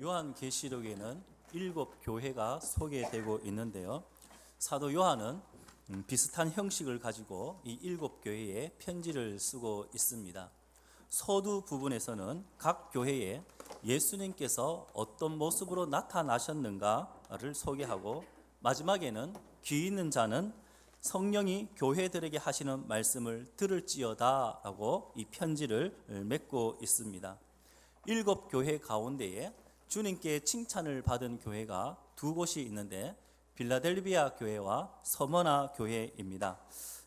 요한계시록에는 7교회가 소개되고 있는데요. 사도 요한은 비슷한 형식을 가지고 이 7교회에 편지를 쓰고 있습니다. 서두 부분에서는 각 교회에 예수님께서 어떤 모습으로 나타나셨는가를 소개하고, 마지막에는 귀 있는 자는 성령이 교회들에게 하시는 말씀을 들을지어다 라고 이 편지를 맺고 있습니다. 7교회 가운데에 주님께 칭찬을 받은 교회가 두 곳이 있는데 빌라델비아 교회와 서머나 교회입니다.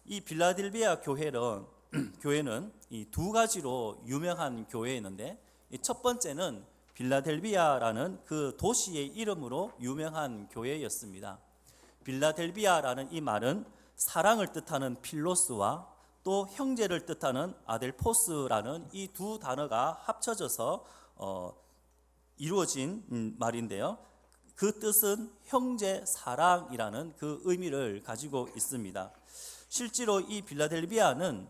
이 빌라델비아 교회는 이 두 가지로 유명한 교회였는데, 첫 번째는 빌라델비아라는 그 도시의 이름으로 유명한 교회였습니다. 빌라델비아라는 이 말은 사랑을 뜻하는 필로스와 또 형제를 뜻하는 아델포스라는 이 두 단어가 합쳐져서 이루어진 말인데요. 그 뜻은 형제 사랑이라는 그 의미를 가지고 있습니다. 실제로 이 빌라델비아는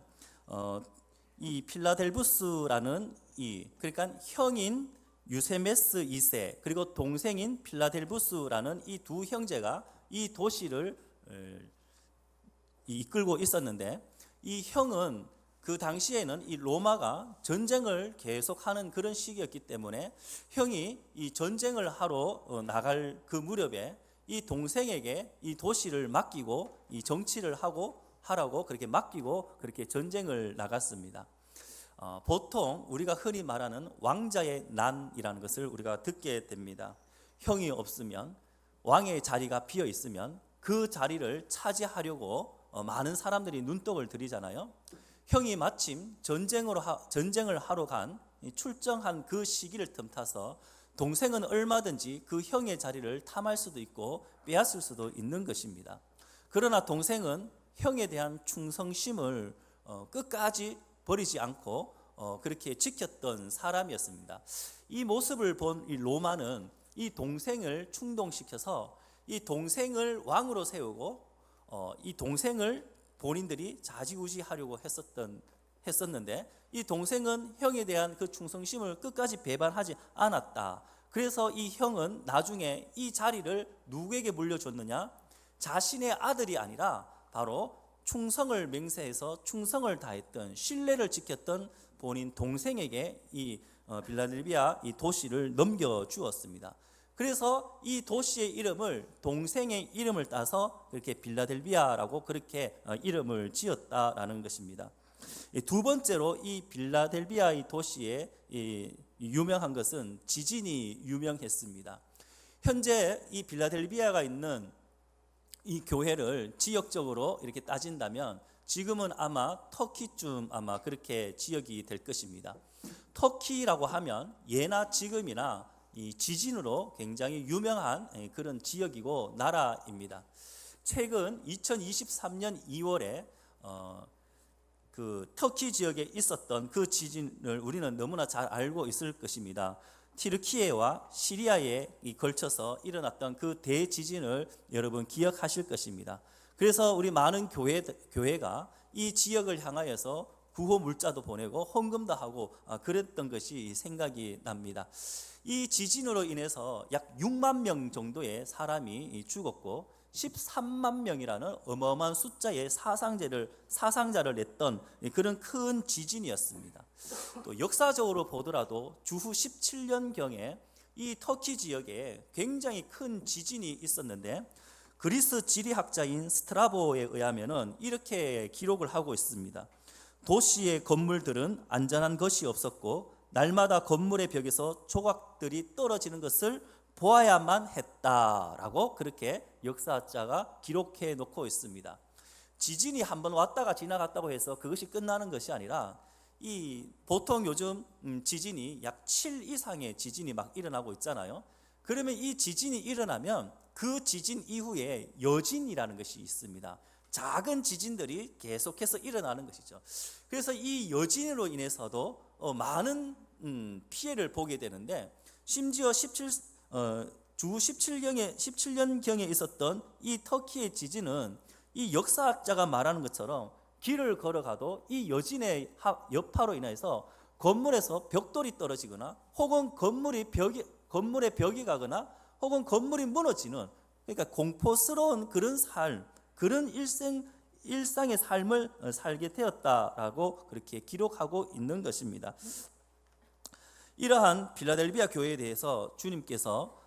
이 필라델부스라는 그러니까 형인 유세메스 2세 그리고 동생인 필라델부스라는 이 두 형제가 이 도시를 이끌고 있었는데, 이 형은 그 당시에는 이 로마가 전쟁을 계속하는 그런 시기였기 때문에 형이 이 전쟁을 하러 나갈 그 무렵에 이 동생에게 이 도시를 맡기고 이 정치를 하라고 그렇게 맡기고 그렇게 전쟁을 나갔습니다. 보통 우리가 흔히 말하는 왕자의 난이라는 것을 우리가 듣게 됩니다. 형이 없으면, 왕의 자리가 비어 있으면 그 자리를 차지하려고 많은 사람들이 눈독을 들이잖아요. 형이 마침 전쟁을 하러 출정한 그 시기를 틈타서 동생은 얼마든지 그 형의 자리를 탐할 수도 있고 빼앗을 수도 있는 것입니다. 그러나 동생은 형에 대한 충성심을 끝까지 버리지 않고 그렇게 지켰던 사람이었습니다. 이 모습을 본 이 로마는 이 동생을 충동시켜서 이 동생을 왕으로 세우고 이 동생을 본인들이 좌지우지하려고 했었는데, 이 동생은 형에 대한 그 충성심을 끝까지 배반하지 않았다. 그래서 이 형은 나중에 이 자리를 누구에게 물려줬느냐? 자신의 아들이 아니라 바로 충성을 맹세해서 충성을 다했던, 신뢰를 지켰던 본인 동생에게 이 빌라델비아 이 도시를 넘겨주었습니다. 그래서 이 도시의 이름을 동생의 이름을 따서 그렇게 빌라델비아라고 그렇게 이름을 지었다라는 것입니다. 두 번째로 이 빌라델비아 이 도시에 유명한 것은 지진이 유명했습니다. 현재 이 빌라델비아가 있는 이 교회를 지역적으로 이렇게 따진다면 지금은 아마 터키쯤 아마 그렇게 지역이 될 것입니다. 터키라고 하면 예나 지금이나 이 지진으로 굉장히 유명한 그런 지역이고 나라입니다. 최근 2023년 2월에 그 터키 지역에 있었던 그 지진을 우리는 너무나 잘 알고 있을 것입니다. 튀르키예와 시리아에 걸쳐서 일어났던 그 대지진을 여러분 기억하실 것입니다. 그래서 우리 많은 교회가 이 지역을 향하여서 구호 물자도 보내고 헌금도 하고 그랬던 것이 생각이 납니다. 이 지진으로 인해서 약 6만 명 정도의 사람이 죽었고 13만 명이라는 어마어마한 숫자의 사상자를 냈던 그런 큰 지진이었습니다. 또 역사적으로 보더라도 주후 17년경에 이 터키 지역에 굉장히 큰 지진이 있었는데, 그리스 지리학자인 스트라보에 의하면은 이렇게 기록을 하고 있습니다. 도시의 건물들은 안전한 것이 없었고 날마다 건물의 벽에서 조각들이 떨어지는 것을 보아야만 했다라고 그렇게 역사자가 기록해 놓고 있습니다. 지진이 한번 왔다가 지나갔다고 해서 그것이 끝나는 것이 아니라 이 보통 요즘 지진이 약 7 이상의 지진이 막 일어나고 있잖아요. 그러면 이 지진이 일어나면 그 지진 이후에 여진이라는 것이 있습니다. 작은 지진들이 계속해서 일어나는 것이죠. 그래서 이 여진으로 인해서도 많은 피해를 보게 되는데, 심지어 주 17년경에 있었던 이 터키의 지진은 이 역사학자가 말하는 것처럼 길을 걸어가도 이 여진의 여파로 인해서 건물에서 벽돌이 떨어지거나 혹은 건물에 벽이 가거나 혹은 건물이 무너지는, 그러니까 공포스러운 그런 삶, 그런 일상의 삶을 살게 되었다라고 그렇게 기록하고 있는 것입니다. 이러한 필라델비아 교회에 대해서 주님께서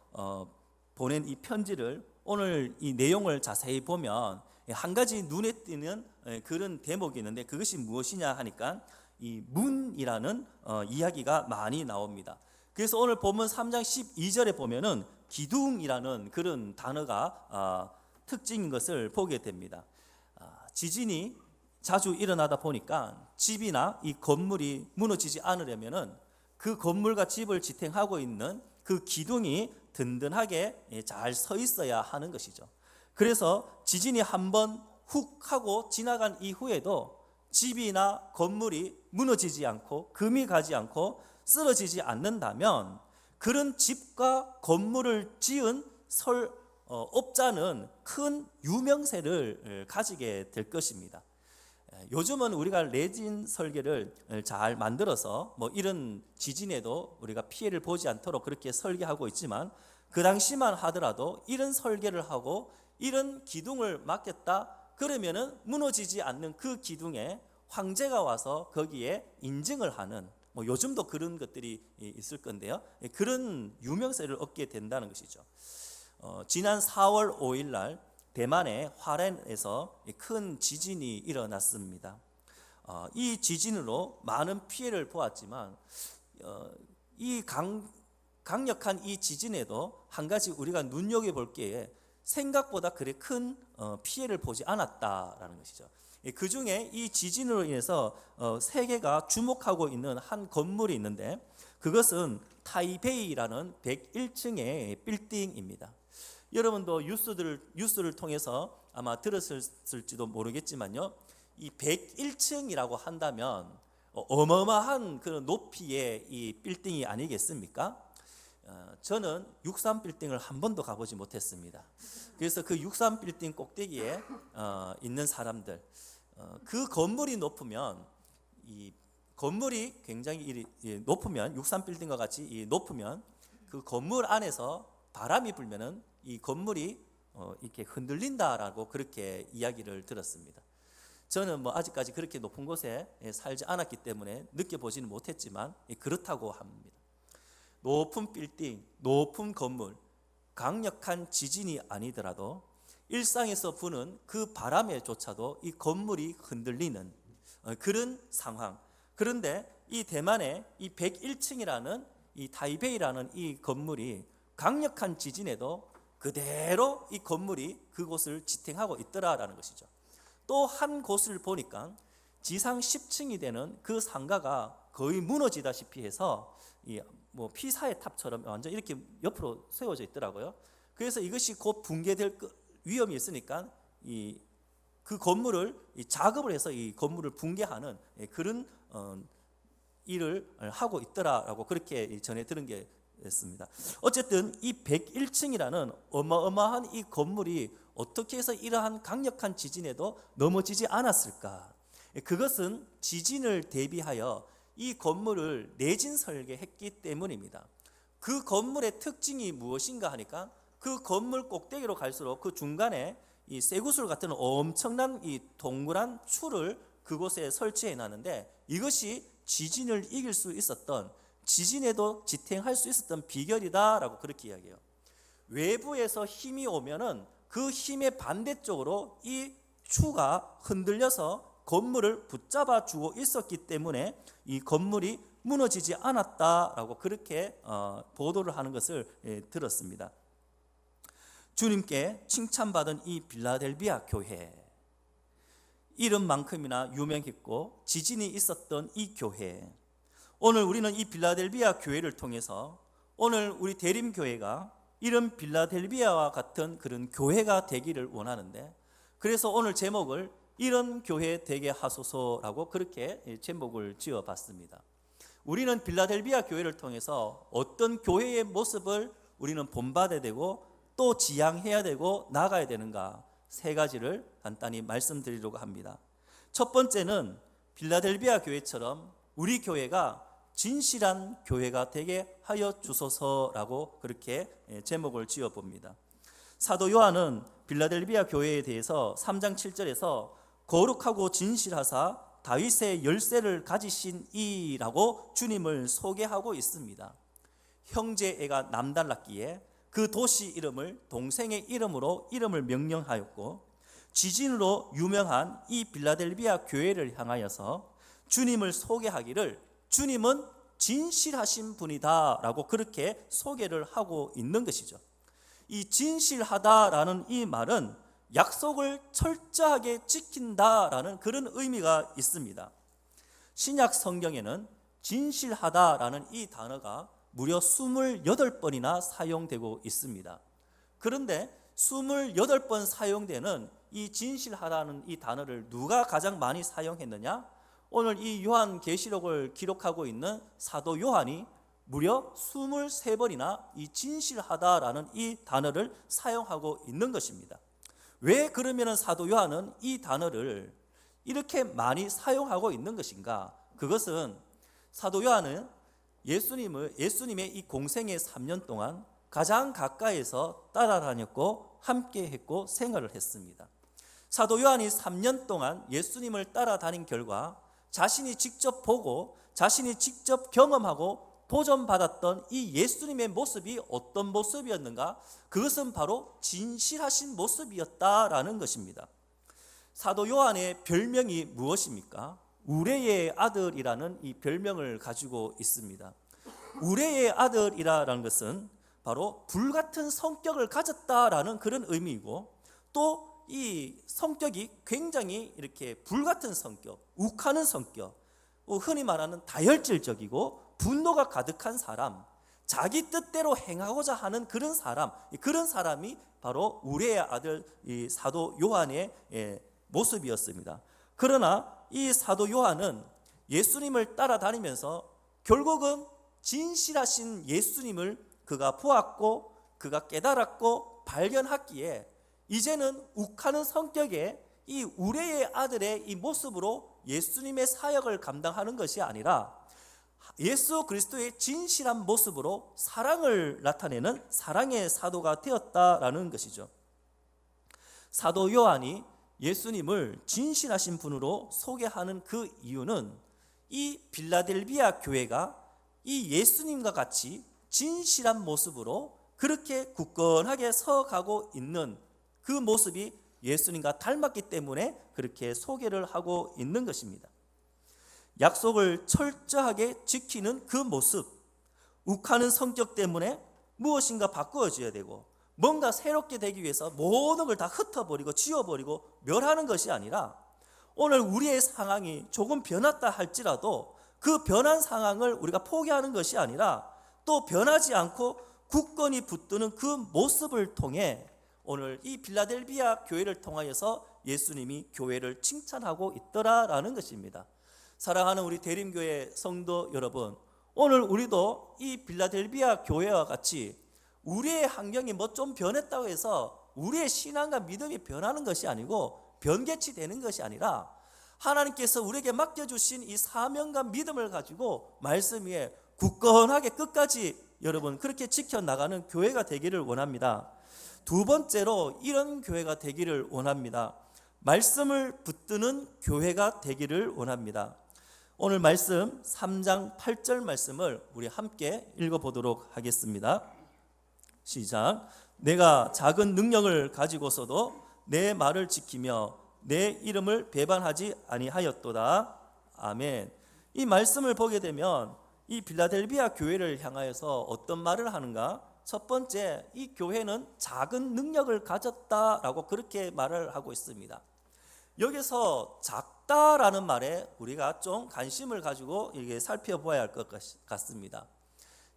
보낸 이 편지를 오늘 이 내용을 자세히 보면 한 가지 눈에 띄는 그런 대목이 있는데, 그것이 무엇이냐 하니까 이 문이라는 이야기가 많이 나옵니다. 그래서 오늘 본문 3장 12절에 보면은 기둥이라는 그런 단어가 특징인 것을 보게 됩니다. 지진이 자주 일어나다 보니까 집이나 이 건물이 무너지지 않으려면은 그 건물과 집을 지탱하고 있는 그 기둥이 든든하게 잘 서 있어야 하는 것이죠. 그래서 지진이 한번 훅 하고 지나간 이후에도 집이나 건물이 무너지지 않고 금이 가지 않고 쓰러지지 않는다면 그런 집과 건물을 지은 업자는 큰 유명세를 가지게 될 것입니다. 요즘은 우리가 레진 설계를 잘 만들어서 이런 지진에도 우리가 피해를 보지 않도록 그렇게 설계하고 있지만, 그 당시만 하더라도 이런 설계를 하고 이런 기둥을 막겠다 그러면은 무너지지 않는 그 기둥에 황제가 와서 거기에 인증을 하는, 요즘도 그런 것들이 있을 건데요, 그런 유명세를 얻게 된다는 것이죠. 지난 4월 5일 날 대만의 화롄에서 큰 지진이 일어났습니다. 이 지진으로 많은 피해를 보았지만 이 강력한 이 지진에도 한 가지 우리가 눈여겨볼 게 생각보다 그리 큰 피해를 보지 않았다라는 것이죠. 그 중에 이 지진으로 인해서 세계가 주목하고 있는 한 건물이 있는데, 그것은 타이베이라는 101층의 빌딩입니다. 여러분도 뉴스를 통해서 아마 들었을지도 모르겠지만요, 이 101층이라고 한다면 어마어마한 그런 높이의 이 빌딩이 아니겠습니까? 저는 63 빌딩을 한 번도 가보지 못했습니다. 그래서 그 63 빌딩 꼭대기에 있는 사람들, 그 건물이 높으면, 이 건물이 굉장히 높으면, 63 빌딩과 같이 높으면 그 건물 안에서 바람이 불면은 이 건물이 이렇게 흔들린다라고 그렇게 이야기를 들었습니다. 저는 아직까지 그렇게 높은 곳에 살지 않았기 때문에 느껴보지는 못했지만 그렇다고 합니다. 높은 빌딩, 높은 건물, 강력한 지진이 아니더라도 일상에서 부는 그 바람에조차도 이 건물이 흔들리는 그런 상황. 그런데 이 대만의 이 101층이라는 이 타이베이라는 이 건물이 강력한 지진에도 그대로 이 건물이 그곳을 지탱하고 있더라라는 것이죠. 또 한 곳을 보니까 지상 10층이 되는 그 상가가 거의 무너지다시피 해서 피사의 탑처럼 완전 이렇게 옆으로 세워져 있더라고요. 그래서 이것이 곧 붕괴될 위험이 있으니까 그 건물을 작업을 해서 이 건물을 붕괴하는 그런 일을 하고 있더라라고 그렇게 전해 들은 게 있습니다. 어쨌든 이 101층이라는 어마어마한 이 건물이 어떻게 해서 이러한 강력한 지진에도 넘어지지 않았을까? 그것은 지진을 대비하여 이 건물을 내진 설계했기 때문입니다. 그 건물의 특징이 무엇인가 하니까 그 건물 꼭대기로 갈수록 그 중간에 이 쇠구슬 같은 엄청난 이 동그란 줄을 그곳에 설치해 놨는데, 이것이 지진을 이길 수 있었던, 지진에도 지탱할 수 있었던 비결이다라고 그렇게 이야기해요. 외부에서 힘이 오면은 그 힘의 반대쪽으로 이 추가 흔들려서 건물을 붙잡아 주고 있었기 때문에 이 건물이 무너지지 않았다라고 그렇게 보도를 하는 것을 들었습니다. 주님께 칭찬받은 이 빌라델비아 교회, 이름만큼이나 유명했고 지진이 있었던 이 교회, 오늘 우리는 이 빌라델비아 교회를 통해서 오늘 우리 대림교회가 이런 빌라델비아와 같은 그런 교회가 되기를 원하는데, 그래서 오늘 제목을 이런 교회 되게 하소서라고 그렇게 제목을 지어봤습니다. 우리는 빌라델비아 교회를 통해서 어떤 교회의 모습을 우리는 본받아야 되고 또 지향해야 되고 나가야 되는가, 세 가지를 간단히 말씀드리려고 합니다. 첫 번째는 빌라델비아 교회처럼 우리 교회가 진실한 교회가 되게 하여 주소서라고 그렇게 제목을 지어 봅니다. 사도 요한은 빌라델비아 교회에 대해서 3장 7절에서 거룩하고 진실하사 다윗의 열쇠를 가지신 이라고 주님을 소개하고 있습니다. 형제애가 남달랐기에 그 도시 이름을 동생의 이름으로 이름을 명령하였고, 지진으로 유명한 이 빌라델비아 교회를 향하여서 주님을 소개하기를 주님은 진실하신 분이다 라고 그렇게 소개를 하고 있는 것이죠. 이 진실하다라는 이 말은 약속을 철저하게 지킨다라는 그런 의미가 있습니다. 신약 성경에는 진실하다라는 이 단어가 무려 28번이나 사용되고 있습니다. 그런데 28번 사용되는 이 진실하다는 이 단어를 누가 가장 많이 사용했느냐? 오늘 이 요한계시록을 기록하고 있는 사도 요한이 무려 23번이나 이 진실하다라는 이 단어를 사용하고 있는 것입니다. 왜 그러면 사도 요한은 이 단어를 이렇게 많이 사용하고 있는 것인가? 그것은 사도 요한은 예수님의 이 공생의 3년 동안 가장 가까이에서 따라다녔고 함께했고 생활을 했습니다. 사도 요한이 3년 동안 예수님을 따라다닌 결과 자신이 직접 보고 자신이 직접 경험하고 도전받았던 이 예수님의 모습이 어떤 모습이었는가? 그것은 바로 진실하신 모습이었다라는 것입니다. 사도 요한의 별명이 무엇입니까? 우레의 아들이라는 이 별명을 가지고 있습니다. 우레의 아들이라는 것은 바로 불같은 성격을 가졌다라는 그런 의미이고, 또 이 성격이 굉장히 이렇게 불같은 성격, 욱하는 성격, 흔히 말하는 다혈질적이고 분노가 가득한 사람, 자기 뜻대로 행하고자 하는 그런 사람이 바로 우레의 아들 이 사도 요한의 모습이었습니다. 그러나 이 사도 요한은 예수님을 따라다니면서 결국은 진실하신 예수님을 그가 보았고 그가 깨달았고 발견했기에 이제는 욱하는 성격의 이 우레의 아들의 이 모습으로 예수님의 사역을 감당하는 것이 아니라 예수 그리스도의 진실한 모습으로 사랑을 나타내는 사랑의 사도가 되었다라는 것이죠. 사도 요한이 예수님을 진실하신 분으로 소개하는 그 이유는 이 빌라델비아 교회가 이 예수님과 같이 진실한 모습으로 그렇게 굳건하게 서가고 있는 그 모습이 예수님과 닮았기 때문에 그렇게 소개를 하고 있는 것입니다. 약속을 철저하게 지키는 그 모습, 욱하는 성격 때문에 무엇인가 바꾸어져야 되고 뭔가 새롭게 되기 위해서 모든 걸 다 흩어버리고 지워버리고 멸하는 것이 아니라, 오늘 우리의 상황이 조금 변했다 할지라도 그 변한 상황을 우리가 포기하는 것이 아니라 또 변하지 않고 굳건히 붙드는 그 모습을 통해 오늘 이 빌라델비아 교회를 통하여서 예수님이 교회를 칭찬하고 있더라라는 것입니다. 사랑하는 우리 대림교회 성도 여러분, 오늘 우리도 이 빌라델비아 교회와 같이 우리의 환경이 뭐 좀 변했다고 해서 우리의 신앙과 믿음이 변하는 것이 아니고 변개치 되는 것이 아니라 하나님께서 우리에게 맡겨주신 이 사명과 믿음을 가지고 말씀 위에 굳건하게 끝까지 여러분 그렇게 지켜나가는 교회가 되기를 원합니다. 두 번째로 이런 교회가 되기를 원합니다. 말씀을 붙드는 교회가 되기를 원합니다. 오늘 말씀 3장 8절 말씀을 우리 함께 읽어보도록 하겠습니다. 시작. 내가 작은 능력을 가지고서도 내 말을 지키며 내 이름을 배반하지 아니하였도다. 아멘. 이 말씀을 보게 되면 이 빌라델비아 교회를 향하여서 어떤 말을 하는가? 첫 번째, 이 교회는 작은 능력을 가졌다라고 그렇게 말을 하고 있습니다. 여기서 작다라는 말에 우리가 좀 관심을 가지고 이게 살펴보아야 할 것 같습니다.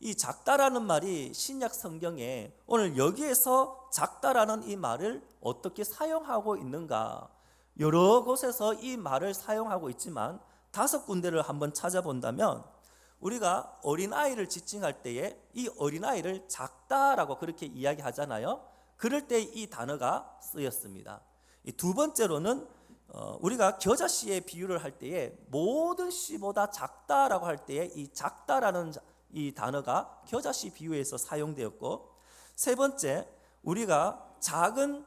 이 작다라는 말이 신약 성경에 오늘 여기에서 작다라는 이 말을 어떻게 사용하고 있는가? 여러 곳에서 이 말을 사용하고 있지만 5군데를 한번 찾아본다면 우리가 어린아이를 지칭할 때에 이 어린아이를 작다라고 그렇게 이야기하잖아요. 그럴 때 이 단어가 쓰였습니다. 두 번째로는 우리가 겨자씨의 비유를 할 때에 모든 씨보다 작다라고 할 때에 이 작다라는 이 단어가 겨자씨 비유에서 사용되었고, 세 번째, 우리가 작은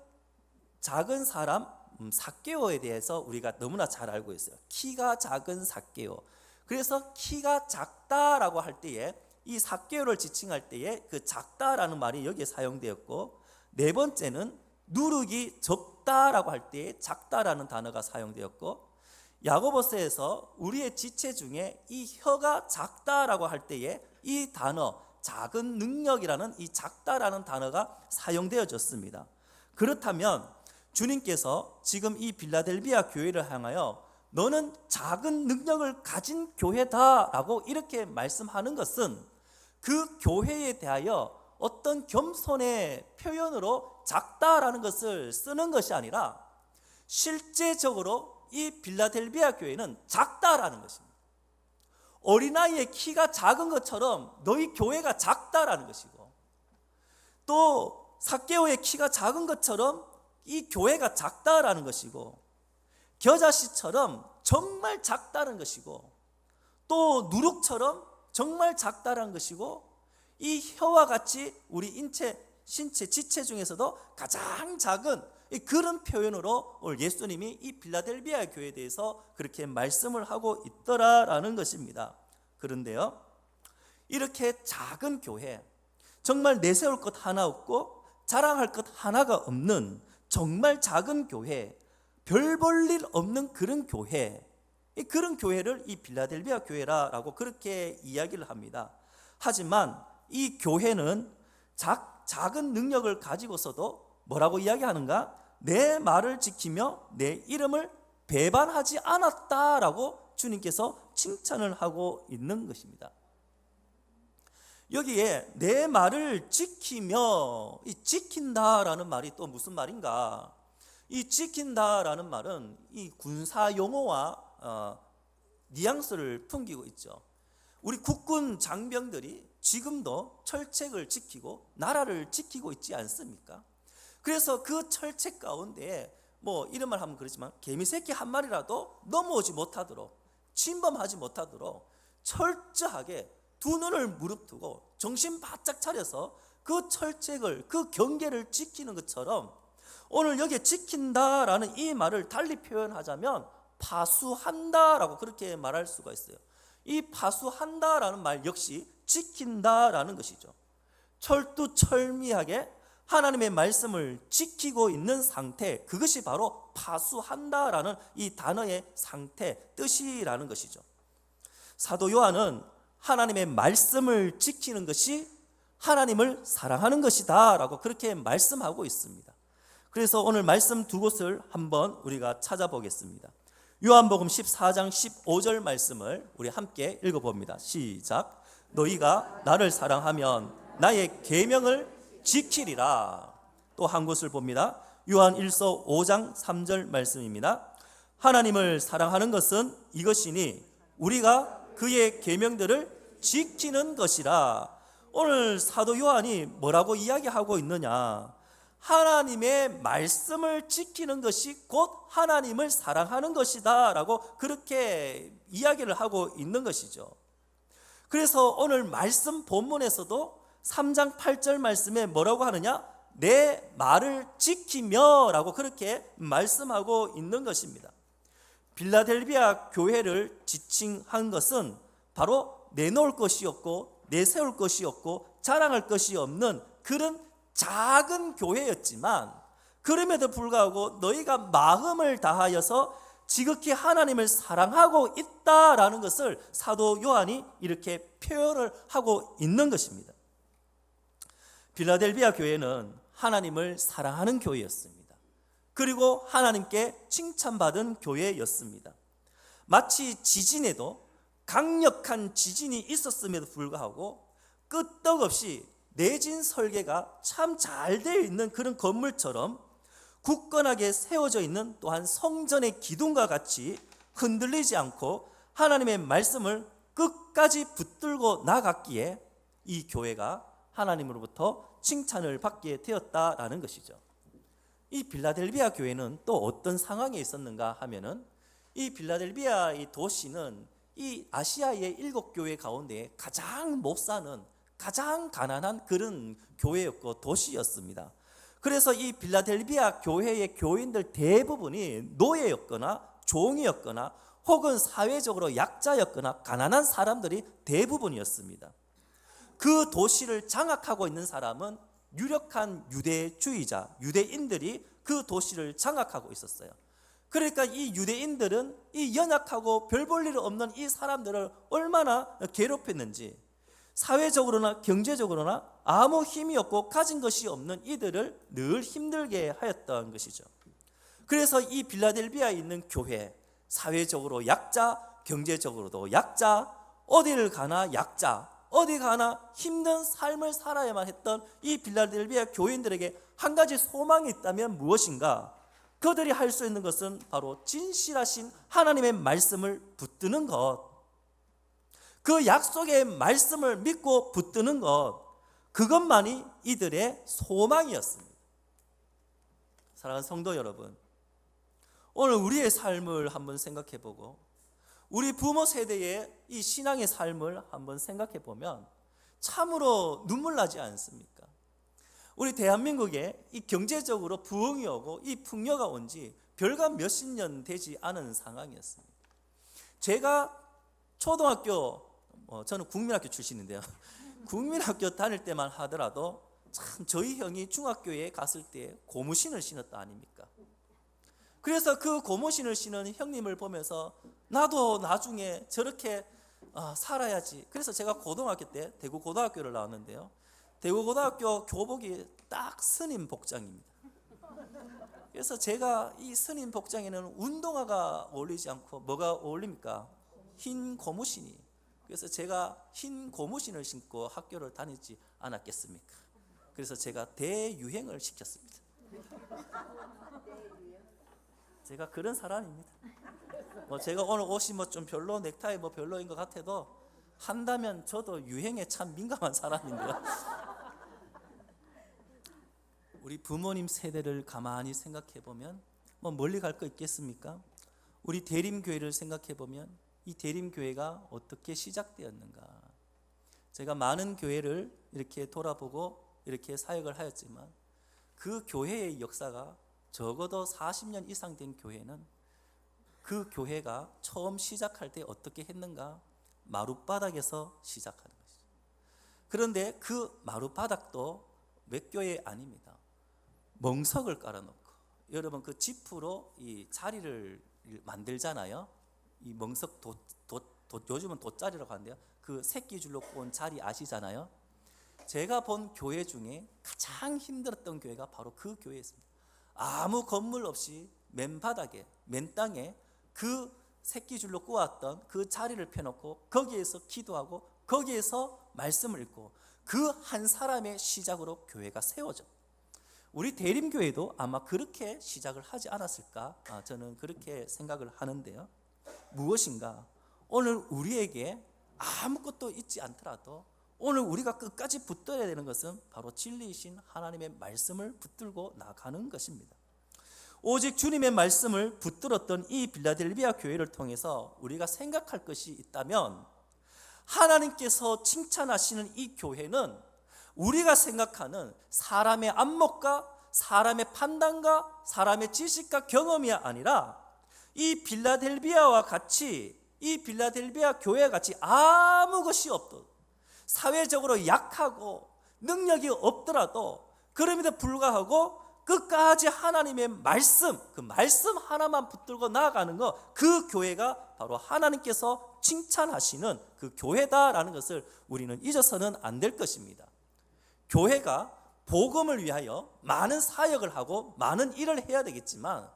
사람 삭개오에 대해서 우리가 너무나 잘 알고 있어요. 키가 작은 삭개오. 그래서 키가 작다라고 할 때에 이 삭개오를 지칭할 때에 그 작다라는 말이 여기에 사용되었고, 네 번째는 누룩이 적다라고 할 때에 작다라는 단어가 사용되었고, 야고보서에서 우리의 지체 중에 이 혀가 작다라고 할 때에 이 단어 작은 능력이라는 이 작다라는 단어가 사용되어졌습니다. 그렇다면 주님께서 지금 이 빌라델비아 교회를 향하여 너는 작은 능력을 가진 교회다라고 이렇게 말씀하는 것은 그 교회에 대하여 어떤 겸손의 표현으로 작다라는 것을 쓰는 것이 아니라 실제적으로 이 빌라델비아 교회는 작다라는 것입니다. 어린아이의 키가 작은 것처럼 너희 교회가 작다라는 것이고, 또 삭개오의 키가 작은 것처럼 이 교회가 작다라는 것이고, 겨자씨처럼 정말 작다는 것이고, 또 누룩처럼 정말 작다라는 것이고, 이 혀와 같이 우리 신체 지체 중에서도 가장 작은 그런 표현으로 오늘 예수님이 이 빌라델비아 교회에 대해서 그렇게 말씀을 하고 있더라라는 것입니다. 그런데요, 이렇게 작은 교회, 정말 내세울 것 하나 없고 자랑할 것 하나가 없는 정말 작은 교회, 별 볼 일 없는 그런 교회, 그런 교회를 이 빌라델비아 교회라고 그렇게 이야기를 합니다. 하지만 이 교회는 작은 능력을 가지고서도 뭐라고 이야기하는가? 내 말을 지키며 내 이름을 배반하지 않았다라고 주님께서 칭찬을 하고 있는 것입니다. 여기에 내 말을 지키며, 이 지킨다라는 말이 또 무슨 말인가? 이 지킨다라는 말은 이 군사 용어와 뉘앙스를 풍기고 있죠. 우리 국군 장병들이 지금도 철책을 지키고 나라를 지키고 있지 않습니까? 그래서 그 철책 가운데 이런 말 하면 그렇지만 개미새끼 한 마리라도 넘어오지 못하도록, 침범하지 못하도록 철저하게 두 눈을 무릅뜨고 정신 바짝 차려서 그 철책을, 그 경계를 지키는 것처럼 오늘 여기에 지킨다라는 이 말을 달리 표현하자면 파수한다라고 그렇게 말할 수가 있어요. 이 파수한다라는 말 역시 지킨다라는 것이죠. 철두철미하게 하나님의 말씀을 지키고 있는 상태, 그것이 바로 파수한다라는 이 단어의 상태, 뜻이라는 것이죠. 사도 요한은 하나님의 말씀을 지키는 것이 하나님을 사랑하는 것이다 라고 그렇게 말씀하고 있습니다. 그래서 오늘 말씀 두 곳을 한번 우리가 찾아보겠습니다. 요한복음 14장 15절 말씀을 우리 함께 읽어봅니다. 시작. 너희가 나를 사랑하면 나의 계명을 지키리라. 또 한 곳을 봅니다. 요한 1서 5장 3절 말씀입니다. 하나님을 사랑하는 것은 이것이니 우리가 그의 계명들을 지키는 것이라. 오늘 사도 요한이 뭐라고 이야기하고 있느냐? 하나님의 말씀을 지키는 것이 곧 하나님을 사랑하는 것이다 라고 그렇게 이야기를 하고 있는 것이죠. 그래서 오늘 말씀 본문에서도 3장 8절 말씀에 뭐라고 하느냐? 내 말을 지키며 라고 그렇게 말씀하고 있는 것입니다. 빌라델비아 교회를 지칭한 것은 바로 내놓을 것이 없고 내세울 것이 없고 자랑할 것이 없는 그런 작은 교회였지만, 그럼에도 불구하고 너희가 마음을 다하여서 지극히 하나님을 사랑하고 있다라는 것을 사도 요한이 이렇게 표현을 하고 있는 것입니다. 빌라델비아 교회는 하나님을 사랑하는 교회였습니다. 그리고 하나님께 칭찬받은 교회였습니다. 마치 지진에도 강력한 지진이 있었음에도 불구하고 끄떡없이 내진 설계가 참 잘 되어 있는 그런 건물처럼 굳건하게 세워져 있는 또한 성전의 기둥과 같이 흔들리지 않고 하나님의 말씀을 끝까지 붙들고 나갔기에 이 교회가 하나님으로부터 칭찬을 받게 되었다라는 것이죠. 이 빌라델비아 교회는 또 어떤 상황에 있었는가 하면은, 이 빌라델비아 이 도시는 이 아시아의 7교회 가운데 가장 못 사는, 가장 가난한 그런 교회였고 도시였습니다. 그래서 이 빌라델비아 교회의 교인들 대부분이 노예였거나 종이었거나 혹은 사회적으로 약자였거나 가난한 사람들이 대부분이었습니다. 그 도시를 장악하고 있는 사람은 유력한 유대주의자, 유대인들이 그 도시를 장악하고 있었어요. 그러니까 이 유대인들은 이 연약하고 별 볼 일 없는 이 사람들을 얼마나 괴롭혔는지, 사회적으로나 경제적으로나 아무 힘이 없고 가진 것이 없는 이들을 늘 힘들게 하였던 것이죠. 그래서 이 빌라델비아에 있는 교회, 사회적으로 약자, 경제적으로도 약자, 어디를 가나 약자, 어디 가나 힘든 삶을 살아야만 했던 이 빌라델비아 교인들에게 한 가지 소망이 있다면 무엇인가? 그들이 할 수 있는 것은 바로 진실하신 하나님의 말씀을 붙드는 것, 그 약속의 말씀을 믿고 붙드는 것, 그것만이 이들의 소망이었습니다. 사랑하는 성도 여러분, 오늘 우리의 삶을 한번 생각해 보고 우리 부모 세대의 이 신앙의 삶을 한번 생각해 보면 참으로 눈물 나지 않습니까? 우리 대한민국에 이 경제적으로 부흥이 오고 이 풍요가 온 지 별간 몇십 년 되지 않은 상황이었습니다. 제가 초등학교, 저는 국민학교 출신인데요. 국민학교 다닐 때만 하더라도 참 저희 형이 중학교에 갔을 때 고무신을 신었다 아닙니까? 그래서 그 고무신을 신은 형님을 보면서 나도 나중에 저렇게 살아야지. 그래서 제가 고등학교 때 대구 고등학교를 나왔는데요. 대구 고등학교 교복이 딱 스님 복장입니다. 그래서 제가 이 스님 복장에는 운동화가 어울리지 않고 뭐가 어울립니까? 흰 고무신이. 그래서 제가 흰 고무신을 신고 학교를 다니지 않았겠습니까? 그래서 제가 대유행을 시켰습니다. 제가 그런 사람입니다. 제가 오늘 옷이 좀 별로, 넥타이 별로인 것 같아도 한다면 저도 유행에 참 민감한 사람인데요. 우리 부모님 세대를 가만히 생각해 보면 멀리 갈 거 있겠습니까? 우리 대림교회를 생각해 보면 이 대림교회가 어떻게 시작되었는가? 제가 많은 교회를 이렇게 돌아보고 이렇게 사역을 하였지만 그 교회의 역사가 적어도 40년 이상 된 교회는 그 교회가 처음 시작할 때 어떻게 했는가? 마룻바닥에서 시작하는 것이죠. 그런데 그 마룻바닥도 몇 교회 아닙니다. 멍석을 깔아놓고, 여러분 그 지프로 이 자리를 만들잖아요. 이 멍석 요즘은 돗자리라고 하는데요. 그 새끼줄로 꼰 자리 아시잖아요. 제가 본 교회 중에 가장 힘들었던 교회가 바로 그 교회였습니다. 아무 건물 없이 맨바닥에, 맨땅에 그 새끼줄로 꼬았던 그 자리를 펴놓고 거기에서 기도하고 거기에서 말씀을 읽고 그 한 사람의 시작으로 교회가 세워져. 우리 대림교회도 아마 그렇게 시작을 하지 않았을까? 저는 그렇게 생각을 하는데요. 무엇인가? 오늘 우리에게 아무것도 있지 않더라도 오늘 우리가 끝까지 붙들어야 되는 것은 바로 진리이신 하나님의 말씀을 붙들고 나가는 것입니다. 오직 주님의 말씀을 붙들었던 이 빌라델비아 교회를 통해서 우리가 생각할 것이 있다면, 하나님께서 칭찬하시는 이 교회는 우리가 생각하는 사람의 안목과 사람의 판단과 사람의 지식과 경험이 아니라 이 빌라델비아와 같이, 이 빌라델비아 교회 같이 아무 것이 없던, 사회적으로 약하고 능력이 없더라도 그럼에도 불구하고 끝까지 하나님의 말씀, 그 말씀 하나만 붙들고 나아가는 것, 그 교회가 바로 하나님께서 칭찬하시는 그 교회다라는 것을 우리는 잊어서는 안 될 것입니다. 교회가 복음을 위하여 많은 사역을 하고 많은 일을 해야 되겠지만,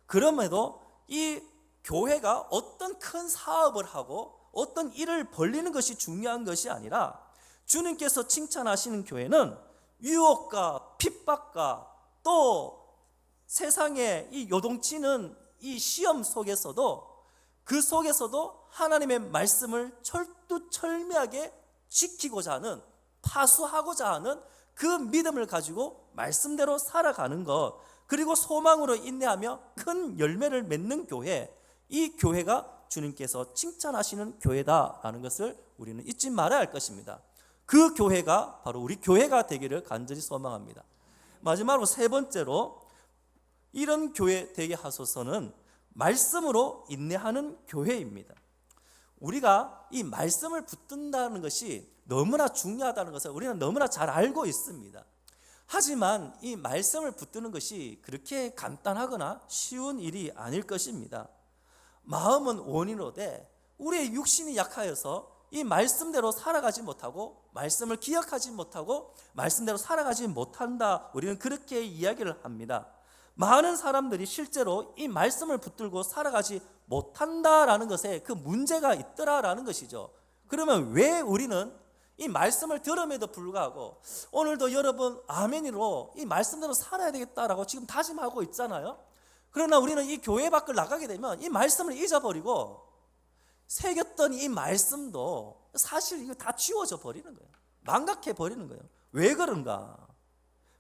그럼에도 이 교회가 어떤 큰 사업을 하고 어떤 일을 벌리는 것이 중요한 것이 아니라, 주님께서 칭찬하시는 교회는 유혹과 핍박과 또 세상에 이 요동치는 이 시험 속에서도, 그 속에서도 하나님의 말씀을 철두철미하게 지키고자 하는, 파수하고자 하는 그 믿음을 가지고 말씀대로 살아가는 것, 그리고 소망으로 인내하며 큰 열매를 맺는 교회, 이 교회가 주님께서 칭찬하시는 교회다라는 것을 우리는 잊지 말아야 할 것입니다. 그 교회가 바로 우리 교회가 되기를 간절히 소망합니다. 마지막으로 세 번째로 이런 교회 되게 하소서는 말씀으로 인내하는 교회입니다. 우리가 이 말씀을 붙든다는 것이 너무나 중요하다는 것을 우리는 너무나 잘 알고 있습니다. 하지만 이 말씀을 붙드는 것이 그렇게 간단하거나 쉬운 일이 아닐 것입니다. 마음은 원인으로되 우리의 육신이 약하여서 이 말씀대로 살아가지 못하고 말씀을 기억하지 못하고 말씀대로 살아가지 못한다. 우리는 그렇게 이야기를 합니다. 많은 사람들이 실제로 이 말씀을 붙들고 살아가지 못한다라는 것에 그 문제가 있더라라는 것이죠. 그러면 왜 우리는 이 말씀을 들음에도 불구하고 오늘도 여러분 아멘으로 이 말씀대로 살아야 되겠다라고 지금 다짐하고 있잖아요. 그러나 우리는 이 교회 밖을 나가게 되면 이 말씀을 잊어버리고 새겼던 이 말씀도 사실 이거 다 지워져 버리는 거예요. 망각해 버리는 거예요. 왜 그런가?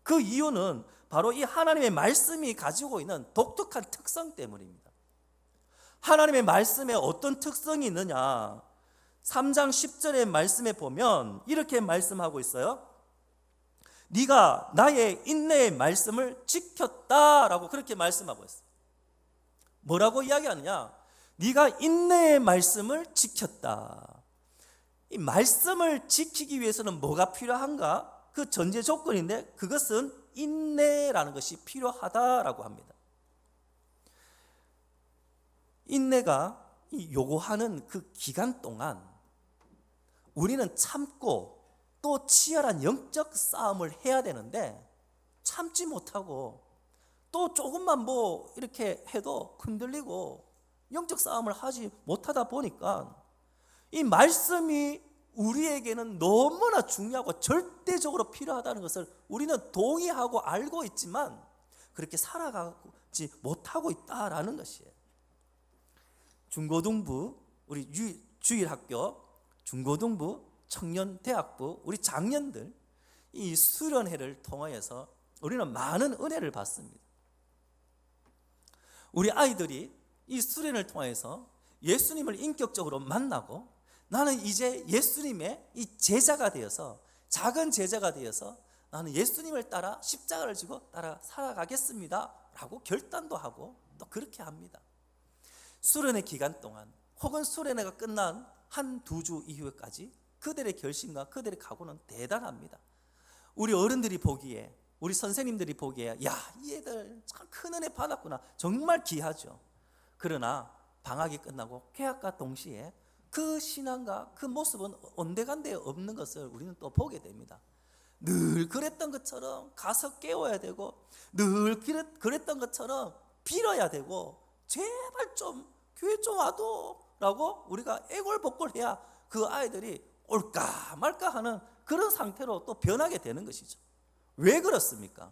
그 이유는 바로 이 하나님의 말씀이 가지고 있는 독특한 특성 때문입니다. 하나님의 말씀에 어떤 특성이 있느냐? 3장 10절의 말씀에 보면 이렇게 말씀하고 있어요. 네가 나의 인내의 말씀을 지켰다라고 그렇게 말씀하고 있어요. 뭐라고 이야기하느냐? 네가 인내의 말씀을 지켰다. 이 말씀을 지키기 위해서는 뭐가 필요한가? 그 전제 조건인데 그것은 인내라는 것이 필요하다라고 합니다. 인내가 요구하는 그 기간 동안 우리는 참고 또 치열한 영적 싸움을 해야 되는데 참지 못하고 또 조금만 뭐 이렇게 해도 흔들리고 영적 싸움을 하지 못하다 보니까 이 말씀이 우리에게는 너무나 중요하고 절대적으로 필요하다는 것을 우리는 동의하고 알고 있지만 그렇게 살아가지 못하고 있다라는 것이에요. 중고등부, 우리 주일학교, 중고등부, 청년대학부, 우리 장년들 이 수련회를 통하여서 우리는 많은 은혜를 받습니다. 우리 아이들이 이 수련을 통해서 예수님을 인격적으로 만나고 나는 이제 예수님의 이 제자가 되어서 작은 제자가 되어서 나는 예수님을 따라 십자가를 지고 따라 살아가겠습니다 라고 결단도 하고 또 그렇게 합니다. 수련회 기간 동안 혹은 수련회가 끝난 한 두 주 이후까지 그들의 결심과 그들의 각오는 대단합니다. 우리 어른들이 보기에 우리 선생님들이 보기에 야, 이 애들 참 큰 은혜 받았구나. 정말 귀하죠. 그러나 방학이 끝나고 개학과 동시에 그 신앙과 그 모습은 온데간데 없는 것을 우리는 또 보게 됩니다. 늘 그랬던 것처럼 가서 깨워야 되고 늘 그랬던 것처럼 빌어야 되고 제발 좀 교회 좀 와도 라고 우리가 애골복골해야 그 아이들이 올까 말까 하는 그런 상태로 또 변하게 되는 것이죠. 왜 그렇습니까?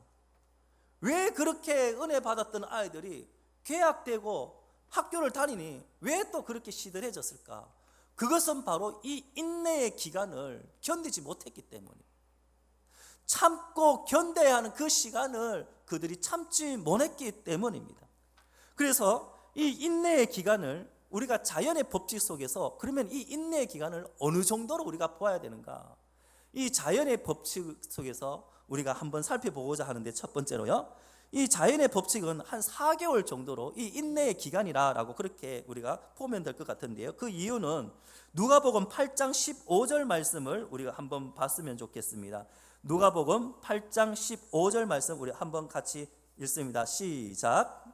왜 그렇게 은혜 받았던 아이들이 개학되고 학교를 다니니 왜 또 그렇게 시들해졌을까? 그것은 바로 이 인내의 기간을 견디지 못했기 때문입니다. 참고 견뎌야 하는 그 시간을 그들이 참지 못했기 때문입니다. 그래서 이 인내의 기간을 우리가 자연의 법칙 속에서 그러면 이 인내의 기간을 어느 정도로 우리가 보아야 되는가? 이 자연의 법칙 속에서 우리가 한번 살펴보고자 하는데 첫 번째로요. 이 자연의 법칙은 한 4개월 정도로 이 인내의 기간이라고 그렇게 우리가 보면 될 것 같은데요. 그 이유는 누가복음 8장 15절 말씀을 우리가 한번 봤으면 좋겠습니다. 누가복음 8장 15절 말씀 우리 한번 같이 읽습니다. 시작.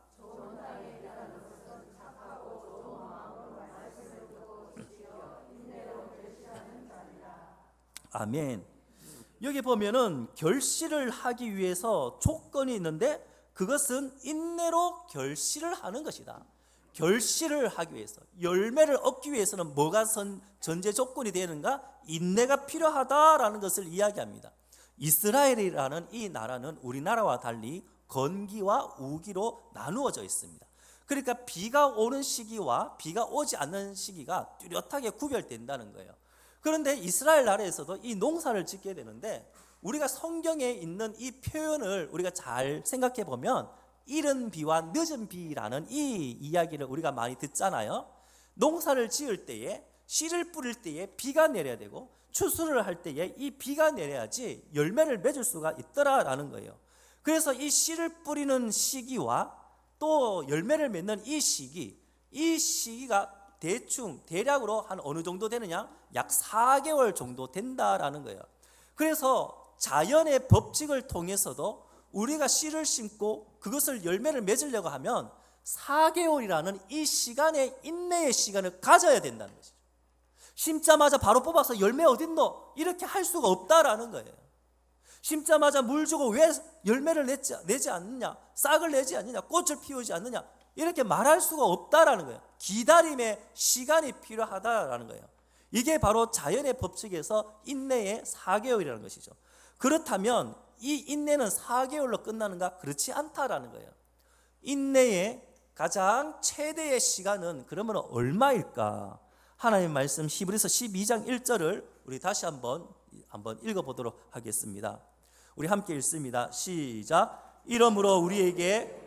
아멘. 여기 보면은 결실을 하기 위해서 조건이 있는데 그것은 인내로 결실을 하는 것이다. 결실을 하기 위해서 열매를 얻기 위해서는 뭐가 전제 조건이 되는가? 인내가 필요하다라는 것을 이야기합니다. 이스라엘이라는 이 나라는 우리나라와 달리 건기와 우기로 나누어져 있습니다. 그러니까 비가 오는 시기와 비가 오지 않는 시기가 뚜렷하게 구별된다는 거예요. 그런데 이스라엘 나라에서도 이 농사를 짓게 되는데 우리가 성경에 있는 이 표현을 우리가 잘 생각해 보면 이른 비와 늦은 비라는 이 이야기를 우리가 많이 듣잖아요. 농사를 지을 때에 씨를 뿌릴 때에 비가 내려야 되고 추수를 할 때에 이 비가 내려야지 열매를 맺을 수가 있더라라는 거예요. 그래서 이 씨를 뿌리는 시기와 또 열매를 맺는 이 시기가 대략으로 한 어느 정도 되느냐? 약 4개월 정도 된다라는 거예요. 그래서 자연의 법칙을 통해서도 우리가 씨를 심고 그것을 열매를 맺으려고 하면 4개월이라는 이 시간의 인내의 시간을 가져야 된다는 것이죠. 심자마자 바로 뽑아서 열매 어딨노? 이렇게 할 수가 없다라는 거예요. 심자마자 물 주고 왜 열매를 내지 않느냐? 싹을 내지 않느냐? 꽃을 피우지 않느냐? 이렇게 말할 수가 없다라는 거예요. 기다림의 시간이 필요하다라는 거예요. 이게 바로 자연의 법칙에서 인내의 4개월이라는 것이죠. 그렇다면 이 인내는 4개월로 끝나는가? 그렇지 않다라는 거예요. 인내의 가장 최대의 시간은 그러면 얼마일까? 하나님의 말씀 히브리서 12장 1절을 우리 다시 한번 읽어보도록 하겠습니다. 우리 함께 읽습니다. 시작. 이러므로 우리에게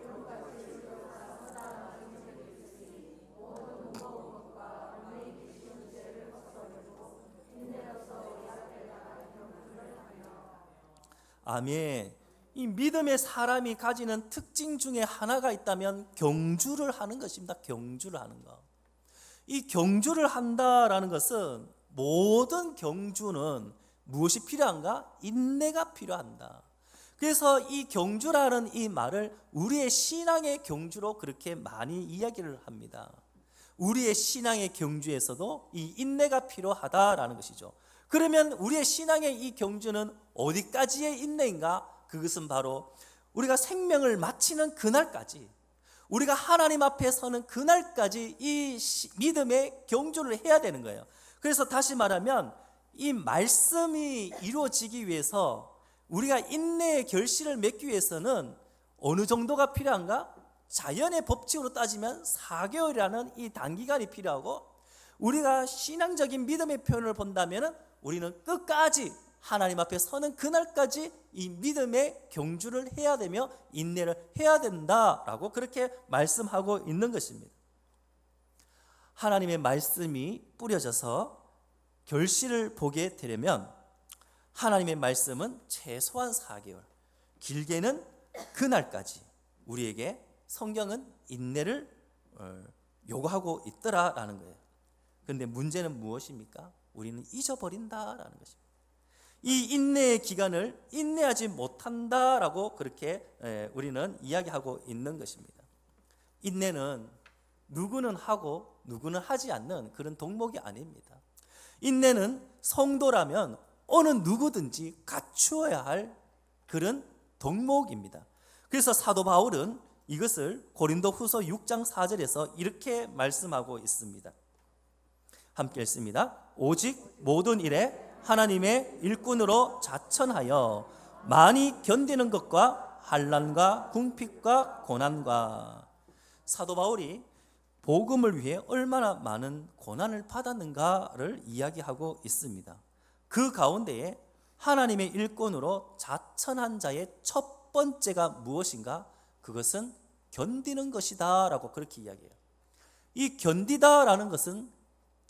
아멘. 이 믿음의 사람이 가지는 특징 중에 하나가 있다면 경주를 하는 것입니다. 경주를 하는 것. 이 경주를 한다라는 것은 모든 경주는 무엇이 필요한가? 인내가 필요한다. 그래서 이 경주라는 이 말을 우리의 신앙의 경주로 그렇게 많이 이야기를 합니다. 우리의 신앙의 경주에서도 이 인내가 필요하다라는 것이죠. 그러면 우리의 신앙의 이 경주는 어디까지의 인내인가? 그것은 바로 우리가 생명을 마치는 그날까지, 우리가 하나님 앞에 서는 그날까지 이 믿음의 경주를 해야 되는 거예요. 그래서 다시 말하면 이 말씀이 이루어지기 위해서 우리가 인내의 결실을 맺기 위해서는 어느 정도가 필요한가? 자연의 법칙으로 따지면 4개월이라는 이 단기간이 필요하고, 우리가 신앙적인 믿음의 표현을 본다면 우리는 끝까지 하나님 앞에 서는 그날까지 이 믿음의 경주를 해야 되며 인내를 해야 된다라고 그렇게 말씀하고 있는 것입니다. 하나님의 말씀이 뿌려져서 결실을 보게 되려면 하나님의 말씀은 최소한 4개월, 길게는 그날까지 우리에게 성경은 인내를 요구하고 있더라라는 거예요. 그런데 문제는 무엇입니까? 우리는 잊어버린다라는 것입니다. 이 인내의 기간을 인내하지 못한다라고 그렇게 우리는 이야기하고 있는 것입니다. 인내는 누구는 하고 누구는 하지 않는 그런 덕목이 아닙니다. 인내는 성도라면 어느 누구든지 갖추어야 할 그런 덕목입니다. 그래서 사도 바울은 이것을 고린도후서 6장 4절에서 이렇게 말씀하고 있습니다. 함께 읽습니다. 오직 모든 일에 하나님의 일꾼으로 자천하여 많이 견디는 것과 환난과 궁핍과 고난과. 사도 바울이 복음을 위해 얼마나 많은 고난을 받았는가를 이야기하고 있습니다. 그 가운데에 하나님의 일꾼으로 자천한 자의 첫 번째가 무엇인가? 그것은 견디는 것이다 라고 그렇게 이야기해요. 이 견디다라는 것은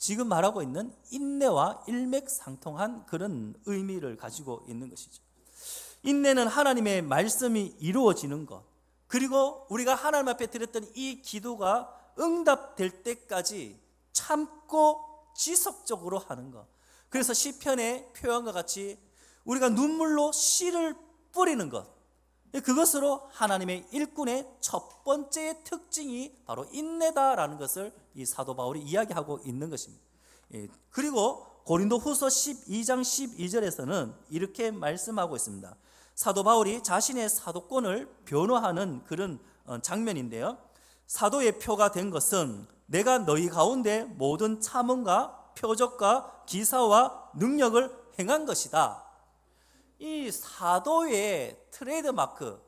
지금 말하고 있는 인내와 일맥상통한 그런 의미를 가지고 있는 것이죠. 인내는 하나님의 말씀이 이루어지는 것, 그리고 우리가 하나님 앞에 드렸던 이 기도가 응답될 때까지 참고 지속적으로 하는 것. 그래서 시편의 표현과 같이 우리가 눈물로 씨를 뿌리는 것, 그것으로 하나님의 일꾼의 첫 번째 특징이 바로 인내다라는 것을 이 사도 바울이 이야기하고 있는 것입니다. 그리고 고린도후서 12장 12절에서는 이렇게 말씀하고 있습니다. 사도 바울이 자신의 사도권을 변호하는 그런 장면인데요. 사도의 표가 된 것은 내가 너희 가운데 모든 참음과 표적과 기사와 능력을 행한 것이다. 이 사도의 트레이드마크,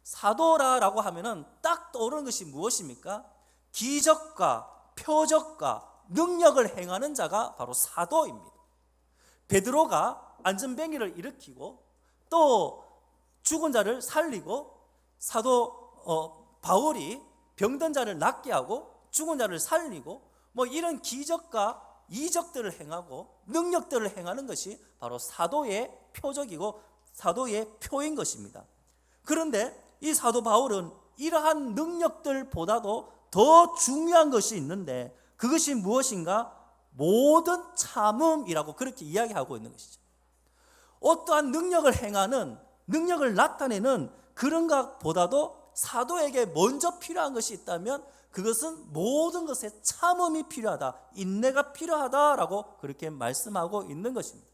사도라고 하면은 딱 떠오르는 것이 무엇입니까? 기적과 표적과 능력을 행하는 자가 바로 사도입니다. 베드로가 안전뱅이를 일으키고 또 죽은 자를 살리고, 사도 바울이 병든 자를 낫게 하고 죽은 자를 살리고, 뭐 이런 기적과 이적들을 행하고 능력들을 행하는 것이 바로 사도의 표적이고 사도의 표인 것입니다. 그런데 이 사도 바울은 이러한 능력들보다도 더 중요한 것이 있는데 그것이 무엇인가? 모든 참음이라고 그렇게 이야기하고 있는 것이죠. 어떠한 능력을 행하는, 능력을 나타내는 그런 것보다도 사도에게 먼저 필요한 것이 있다면 그것은 모든 것에 참음이 필요하다, 인내가 필요하다라고 그렇게 말씀하고 있는 것입니다.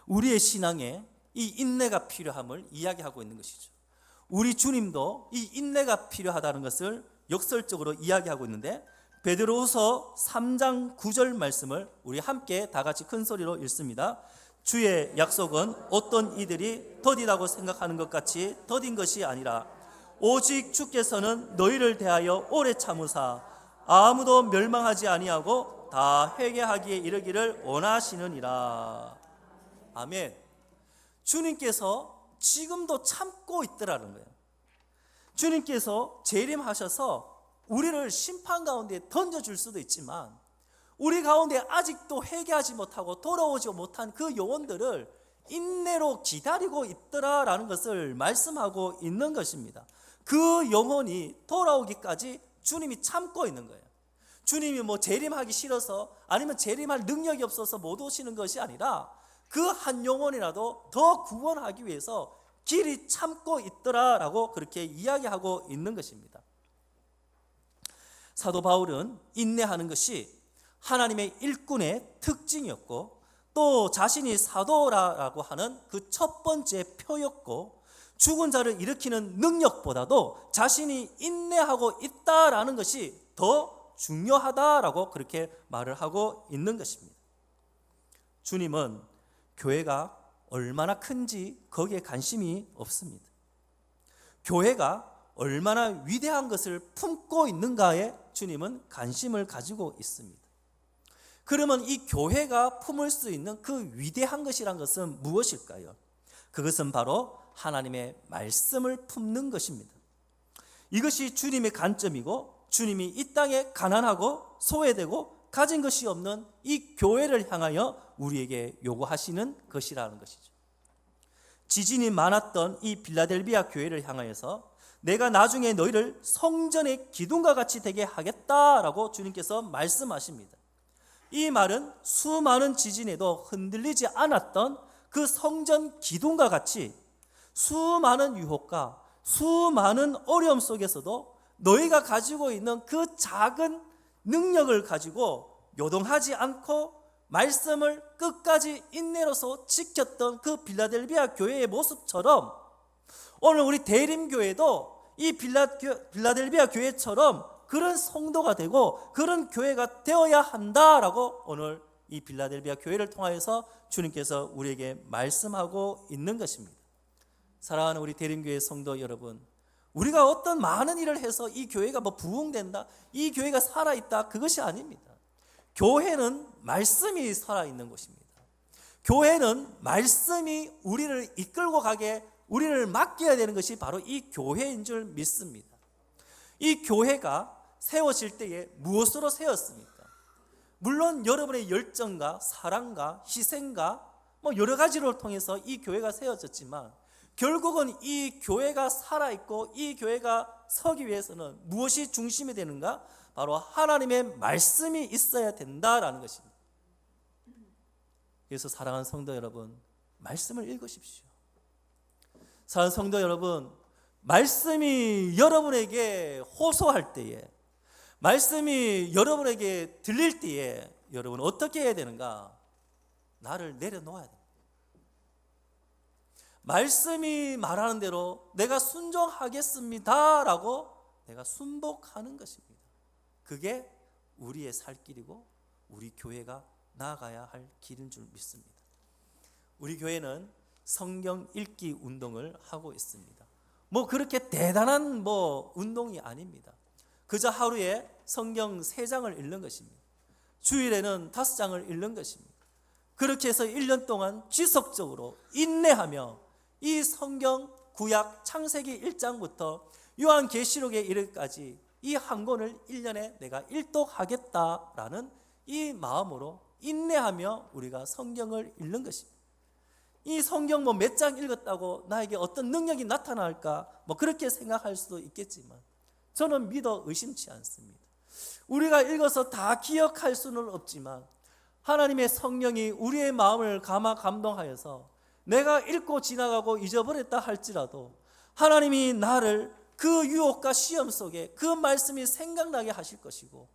우리의 신앙에 이 인내가 필요함을 이야기하고 있는 것이죠. 우리 주님도 이 인내가 필요하다는 것을 역설적으로 이야기하고 있는데 베드로후서 3장 9절 말씀을 우리 함께 다 같이 큰 소리로 읽습니다. 주의 약속은 어떤 이들이 더디다고 생각하는 것 같이 더딘 것이 아니라 오직 주께서는 너희를 대하여 오래 참으사 아무도 멸망하지 아니하고 다 회개하기에 이르기를 원하시느니라. 아멘. 주님께서 지금도 참고 있더라는 거예요. 주님께서 재림하셔서 우리를 심판 가운데 던져줄 수도 있지만 우리 가운데 아직도 회개하지 못하고 돌아오지 못한 그 영혼들을 인내로 기다리고 있더라라는 것을 말씀하고 있는 것입니다. 그 영혼이 돌아오기까지 주님이 참고 있는 거예요. 주님이 뭐 재림하기 싫어서 아니면 재림할 능력이 없어서 못 오시는 것이 아니라 그 한 영혼이라도 더 구원하기 위해서 길이 참고 있더라라고 그렇게 이야기하고 있는 것입니다. 사도 바울은 인내하는 것이 하나님의 일꾼의 특징이었고 또 자신이 사도라고 하는 그 첫 번째 표였고 죽은 자를 일으키는 능력보다도 자신이 인내하고 있다라는 것이 더 중요하다라고 그렇게 말을 하고 있는 것입니다. 주님은 교회가 얼마나 큰지 거기에 관심이 없습니다. 교회가 얼마나 위대한 것을 품고 있는가에 주님은 관심을 가지고 있습니다. 그러면 이 교회가 품을 수 있는 그 위대한 것이란 것은 무엇일까요? 그것은 바로 하나님의 말씀을 품는 것입니다. 이것이 주님의 관점이고 주님이 이 땅에 가난하고 소외되고 가진 것이 없는 이 교회를 향하여 우리에게 요구하시는 것이라는 것이죠. 지진이 많았던 이 빌라델비아 교회를 향하여서 내가 나중에 너희를 성전의 기둥과 같이 되게 하겠다라고 주님께서 말씀하십니다. 이 말은 수많은 지진에도 흔들리지 않았던 그 성전 기둥과 같이 수많은 유혹과 수많은 어려움 속에서도 너희가 가지고 있는 그 작은 능력을 가지고 요동하지 않고 말씀을 끝까지 인내로서 지켰던 그 빌라델비아 교회의 모습처럼 오늘 우리 대림교회도 이 빌라델비아 교회처럼 그런 성도가 되고 그런 교회가 되어야 한다라고 오늘 이 빌라델비아 교회를 통하여서 주님께서 우리에게 말씀하고 있는 것입니다. 사랑하는 우리 대림교회 성도 여러분, 우리가 어떤 많은 일을 해서 이 교회가 뭐 부흥된다, 이 교회가 살아있다, 그것이 아닙니다. 교회는 말씀이 살아있는 곳입니다. 교회는 말씀이 우리를 이끌고 가게 우리를 맡겨야 되는 것이 바로 이 교회인 줄 믿습니다. 이 교회가 세워질 때에 무엇으로 세웠습니까? 물론 여러분의 열정과 사랑과 희생과 뭐 여러 가지를 통해서 이 교회가 세워졌지만 결국은 이 교회가 살아있고 이 교회가 서기 위해서는 무엇이 중심이 되는가? 바로 하나님의 말씀이 있어야 된다라는 것입니다. 그래서 사랑하는 성도 여러분, 말씀을 읽으십시오. 사랑하는 성도 여러분, 말씀이 여러분에게 호소할 때에, 말씀이 여러분에게 들릴 때에 여러분 어떻게 해야 되는가? 나를 내려놓아야 됩니다. 말씀이 말하는 대로 내가 순종하겠습니다 라고 내가 순복하는 것입니다. 그게 우리의 살 길이고 우리 교회가 나아가야 할 길인 줄 믿습니다. 우리 교회는 성경 읽기 운동을 하고 있습니다. 뭐 그렇게 대단한 운동이 아닙니다. 그저 하루에 성경 3장을 읽는 것입니다. 주일에는 5장을 읽는 것입니다. 그렇게 해서 1년 동안 지속적으로 인내하며 이 성경 구약 창세기 1장부터 요한계시록에 이르기까지 이 한 권을 1년에 내가 일독하겠다라는 이 마음으로 인내하며 우리가 성경을 읽는 것입니다. 이 성경 몇 장 읽었다고 나에게 어떤 능력이 나타날까 그렇게 생각할 수도 있겠지만 저는 믿어 의심치 않습니다. 우리가 읽어서 다 기억할 수는 없지만 하나님의 성령이 우리의 마음을 감동하여서 내가 읽고 지나가고 잊어버렸다 할지라도 하나님이 나를 그 유혹과 시험 속에 그 말씀이 생각나게 하실 것이고,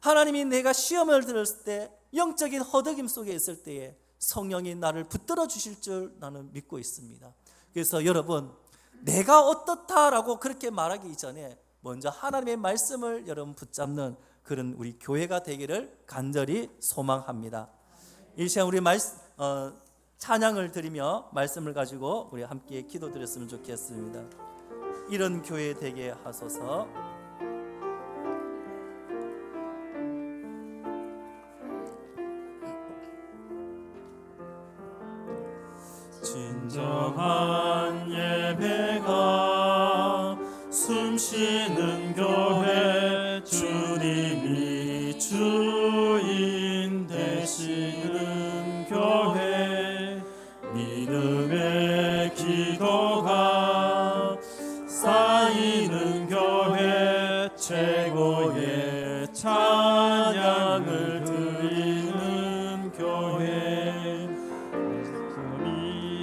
하나님이 내가 시험을 들었을 때 영적인 허덕임 속에 있을 때에 성령이 나를 붙들어 주실 줄 나는 믿고 있습니다. 그래서 여러분, 내가 어떻다라고 그렇게 말하기 이전에 먼저 하나님의 말씀을 여러분 붙잡는 그런 우리 교회가 되기를 간절히 소망합니다. 이 시간 우리 찬양을 드리며 말씀을 가지고 우리 함께 기도드렸으면 좋겠습니다. 이런 교회 되게 하소서. 진정한 예배가 숨쉬는 교회, 주님이 주인 되시는 교회, 믿음의 기도가 쌓이는 교회, 최고의 찬양을 드리는 교회,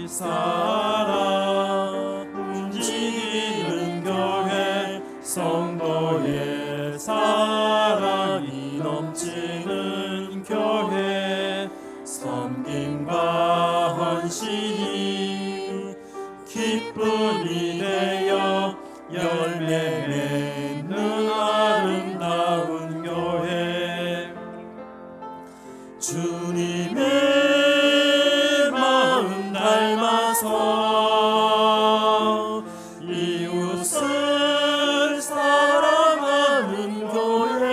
살아 움직이는 교회, 성도의 사랑이 넘치는 교회, 섬김과 헌신이 기쁨이 되어 열매 맺는 아름다운 교회, 주님의 닮아서 이웃을 사랑하는 교회,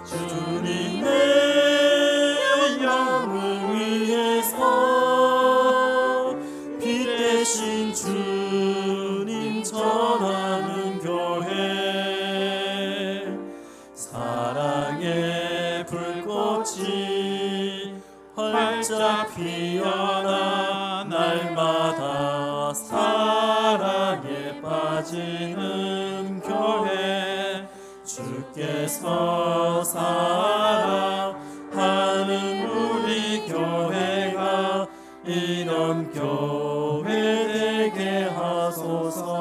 주님의 영을 위해서 빛 대신 주님 전하는 교회, 사랑의 불꽃이 활짝 피어나 날마다 사랑에 빠지는 교회, 주께서 사랑하는 우리 교회가 이런 교회 되게 하소서.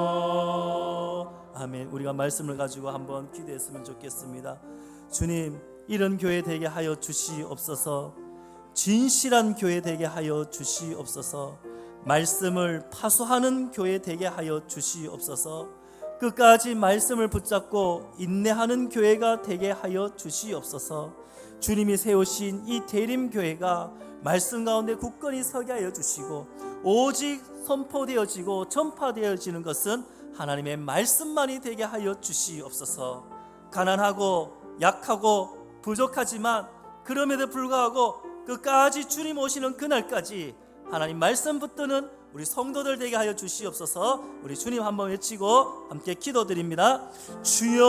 아멘. 우리가 말씀을 가지고 한번 기도했으면 좋겠습니다. 주님, 이런 교회 되게 하여 주시옵소서. 진실한 교회 되게 하여 주시옵소서. 말씀을 파수하는 교회 되게 하여 주시옵소서. 끝까지 말씀을 붙잡고 인내하는 교회가 되게 하여 주시옵소서. 주님이 세우신 이 대림교회가 말씀 가운데 굳건히 서게 하여 주시고, 오직 선포되어지고 전파되어지는 것은 하나님의 말씀만이 되게 하여 주시옵소서. 가난하고 약하고 부족하지만 그럼에도 불구하고 끝까지 주님 오시는 그날까지 하나님 말씀 붙드는 우리 성도들 되게 하여 주시옵소서. 우리 주님 한번 외치고 함께 기도드립니다. 주여,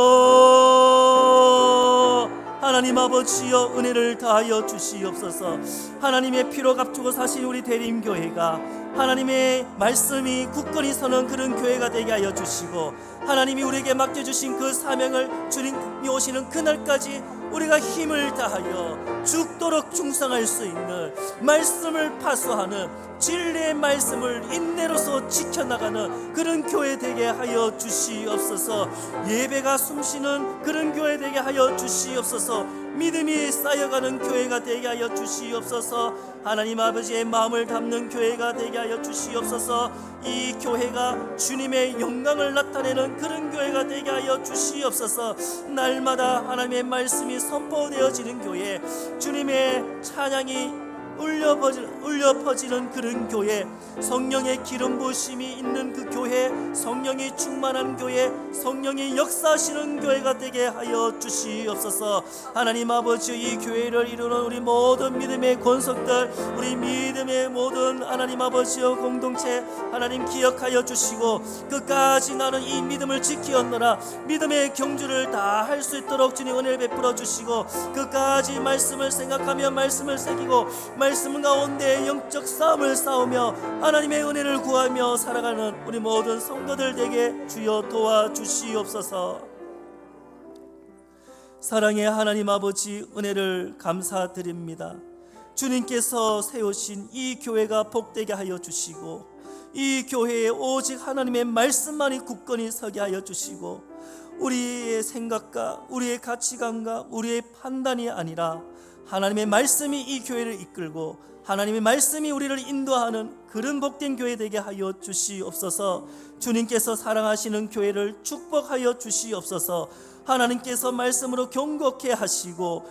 하나님 아버지여, 은혜를 다하여 주시옵소서. 하나님의 피로 값주고 사신 우리 대림교회가 하나님의 말씀이 굳건히 서는 그런 교회가 되게 하여 주시고, 하나님이 우리에게 맡겨주신 그 사명을 주님이 오시는 그날까지 우리가 힘을 다하여 죽도록 충성할 수 있는, 말씀을 파수하는, 진리의 말씀을 인내로서 지켜나가는 그런 교회 되게 하여 주시옵소서. 예배가 숨쉬는 그런 교회 되게 하여 주시옵소서. 믿음이 쌓여가는 교회가 되게 하여 주시옵소서. 하나님 아버지의 마음을 담는 교회가 되게 하여 주시옵소서. 이 교회가 주님의 영광을 나타내는 그런 교회가 되게 하여 주시옵소서. 날마다 하나님의 말씀이 선포되어지는 교회, 주님의 찬양이 울려 퍼지는 그런 교회, 성령의 기름 부으심이 있는 그 교회, 성령이 충만한 교회, 성령이 역사하시는 교회가 되게 하여 주시옵소서. 하나님 아버지, 이 교회를 이루는 우리 모든 믿음의 권속들, 우리 믿음의 모든 하나님 아버지의 공동체 하나님 기억하여 주시고, 끝까지 나는 이 믿음을 지키었노라 믿음의 경주를 다 할 수 있도록 주님 은혜를 베풀어 주시고, 끝까지 말씀을 생각하며 말씀을 새기고 말씀 가운데 영적 싸움을 싸우며 하나님의 은혜를 구하며 살아가는 우리 모든 성도들 되게 주여 도와주시옵소서. 사랑의 하나님 아버지, 은혜를 감사드립니다. 주님께서 세우신 이 교회가 복되게 하여 주시고, 이 교회에 오직 하나님의 말씀만이 굳건히 서게 하여 주시고, 우리의 생각과 우리의 가치관과 우리의 판단이 아니라 하나님의 말씀이 이 교회를 이끌고 하나님의 말씀이 우리를 인도하는 그런 복된 교회 되게 하여 주시옵소서. 주님께서 사랑하시는 교회를 축복하여 주시옵소서. 하나님께서 말씀으로 경고케 하시고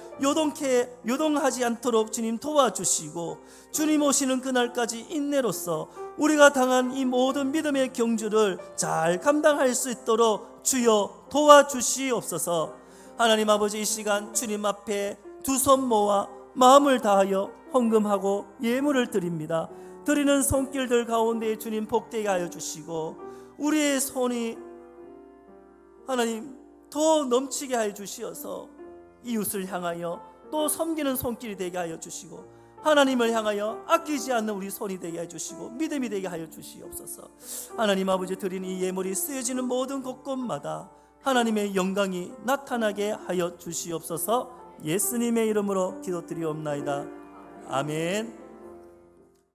요동하지 않도록 주님 도와주시고, 주님 오시는 그날까지 인내로서 우리가 당한 이 모든 믿음의 경주를 잘 감당할 수 있도록 주여 도와주시옵소서. 하나님 아버지, 이 시간 주님 앞에 두 손 모아 마음을 다하여 헌금하고 예물을 드립니다. 드리는 손길들 가운데 주님 복되게 하여 주시고, 우리의 손이 하나님 더 넘치게 하여 주시어서 이웃을 향하여 또 섬기는 손길이 되게 하여 주시고, 하나님을 향하여 아끼지 않는 우리 손이 되게 하여 주시고 믿음이 되게 하여 주시옵소서. 하나님 아버지, 드리는 이 예물이 쓰여지는 모든 곳곳마다 하나님의 영광이 나타나게 하여 주시옵소서. 예수님의 이름으로 기도드리옵나이다. 아멘.